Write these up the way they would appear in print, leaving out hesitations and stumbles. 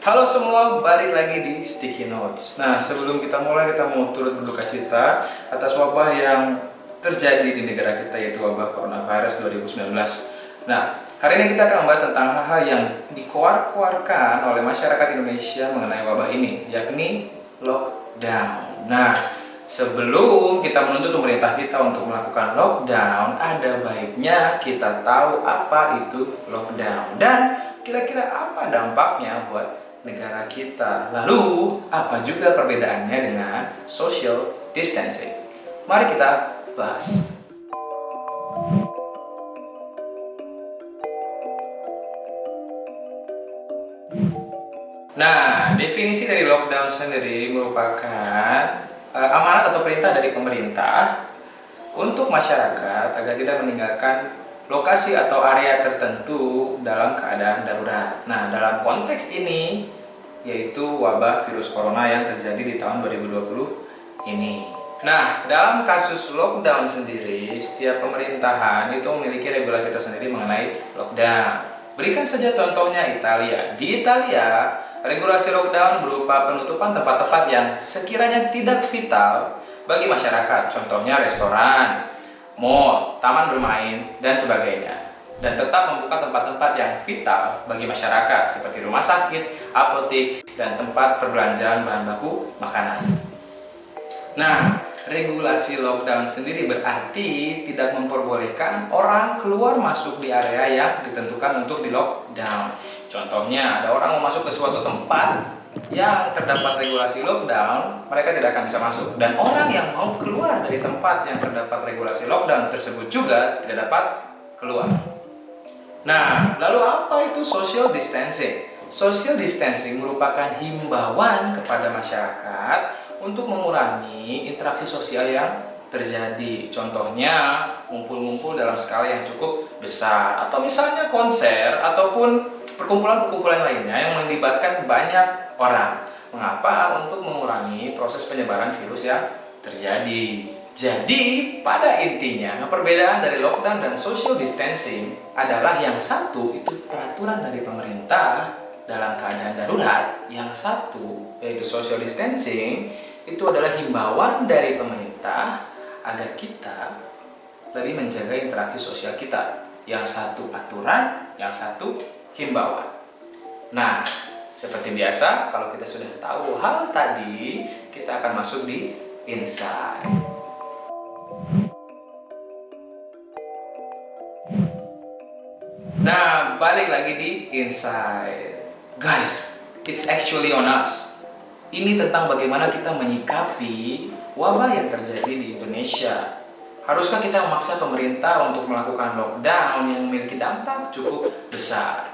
Halo semua, balik lagi di Sticky Notes. Nah, sebelum kita mulai, kita mau turut berduka cita atas wabah yang terjadi di negara kita, yaitu wabah coronavirus 2019. Nah, hari ini kita akan membahas tentang hal-hal yang dikoar-koarkan oleh masyarakat Indonesia mengenai wabah ini, yakni lockdown. Nah, sebelum kita menuntut pemerintah kita untuk melakukan lockdown, ada baiknya kita tahu apa itu lockdown dan kira-kira apa dampaknya buat negara kita. Lalu, apa juga perbedaannya dengan social distancing? Mari kita bahas. Nah, definisi dari lockdown sendiri merupakan amanat atau perintah dari pemerintah untuk masyarakat agar tidak meninggalkan lokasi atau area tertentu dalam keadaan darurat. Nah, dalam konteks ini yaitu wabah virus corona yang terjadi di tahun 2020 ini. Nah, dalam kasus lockdown sendiri, setiap pemerintahan itu memiliki regulasi tersendiri mengenai lockdown. Berikan saja contohnya Italia. Di Italia, regulasi lockdown berupa penutupan tempat-tempat yang sekiranya tidak vital bagi masyarakat, contohnya restoran, mall, taman bermain, dan sebagainya. Dan tetap membuka tempat-tempat yang vital bagi masyarakat seperti rumah sakit, apotek, dan tempat perbelanjaan bahan baku makanan. Nah, regulasi lockdown sendiri berarti tidak memperbolehkan orang keluar masuk di area yang ditentukan untuk di lockdown. Contohnya, ada orang mau masuk ke suatu tempat yang terdapat regulasi lockdown, mereka tidak akan bisa masuk. Dan orang yang mau keluar dari tempat yang terdapat regulasi lockdown tersebut juga tidak dapat keluar. Nah, lalu apa itu social distancing? Social distancing merupakan himbauan kepada masyarakat untuk mengurangi interaksi sosial yang terjadi. Contohnya, ngumpul-ngumpul dalam skala yang cukup besar, atau misalnya konser, ataupun perkumpulan-perkumpulan lainnya yang melibatkan banyak orang. Mengapa? Untuk mengurangi proses penyebaran virus yang terjadi. Jadi, pada intinya, perbedaan dari lockdown dan social distancing adalah yang satu itu peraturan dari pemerintah dalam keadaan darurat, yang satu yaitu social distancing itu adalah himbauan dari pemerintah agar kita lebih menjaga interaksi sosial kita. Yang satu aturan, yang satu himbauan. Nah, seperti biasa, kalau kita sudah tahu hal tadi, kita akan masuk di insight. Nah, balik lagi di insight. Guys, it's actually on us. Ini tentang bagaimana kita menyikapi wabah yang terjadi di Indonesia. Haruskah kita memaksa pemerintah untuk melakukan lockdown yang memiliki dampak cukup besar?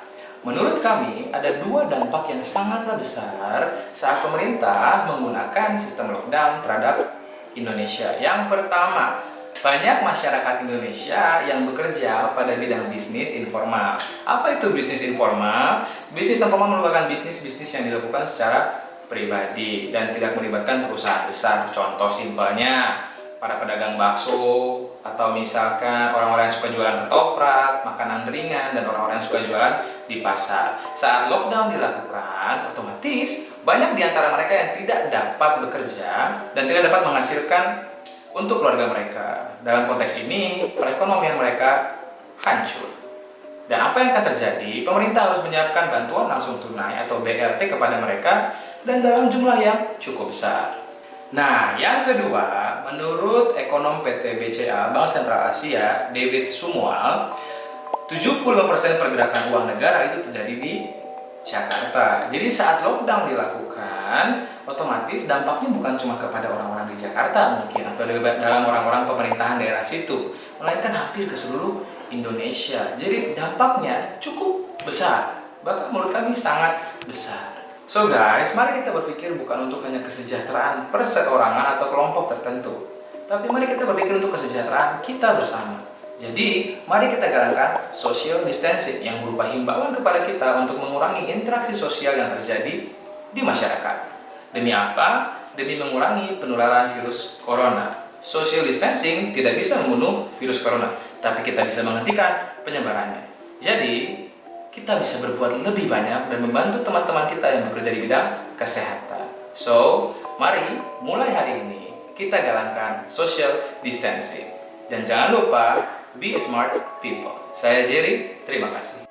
Menurut kami, ada dua dampak yang sangatlah besar saat pemerintah menggunakan sistem lockdown terhadap Indonesia. Yang pertama, banyak masyarakat Indonesia yang bekerja pada bidang bisnis informal. Apa itu bisnis informal? Bisnis informal merupakan bisnis-bisnis yang dilakukan secara pribadi dan tidak melibatkan perusahaan besar. Contoh simpelnya, para pedagang bakso, atau misalkan orang-orang yang suka jualan ketoprak, makanan ringan, dan orang-orang yang suka jualan di pasar. Saat lockdown dilakukan, otomatis banyak di antara mereka yang tidak dapat bekerja dan tidak dapat menghasilkan untuk keluarga mereka. Dalam konteks ini, perekonomian mereka hancur. Dan apa yang akan terjadi? Pemerintah harus menyiapkan bantuan langsung tunai atau BLT kepada mereka dan dalam jumlah yang cukup besar. Nah, yang kedua, menurut ekonom PT BCA Bank Sentral Asia, David Sumual, 75% pergerakan uang negara itu terjadi di Jakarta. Jadi saat lockdown dilakukan, otomatis dampaknya bukan cuma kepada orang-orang di Jakarta mungkin, atau dalam orang-orang pemerintahan daerah situ, melainkan hampir ke seluruh Indonesia. Jadi dampaknya cukup besar, bahkan menurut kami sangat besar. So guys, mari kita berpikir bukan untuk hanya kesejahteraan perseorangan atau kelompok tertentu, tapi mari kita berpikir untuk kesejahteraan kita bersama. Jadi, mari kita galakkan social distancing yang berupa himbauan kepada kita untuk mengurangi interaksi sosial yang terjadi di masyarakat. Demi apa? Demi mengurangi penularan virus corona. Social distancing tidak bisa membunuh virus corona, tapi kita bisa menghentikan penyebarannya. Jadi, kita bisa berbuat lebih banyak dan membantu teman-teman kita yang bekerja di bidang kesehatan. So, mari mulai hari ini kita galangkan social distancing. Dan jangan lupa, be smart people. Saya Jerry, terima kasih.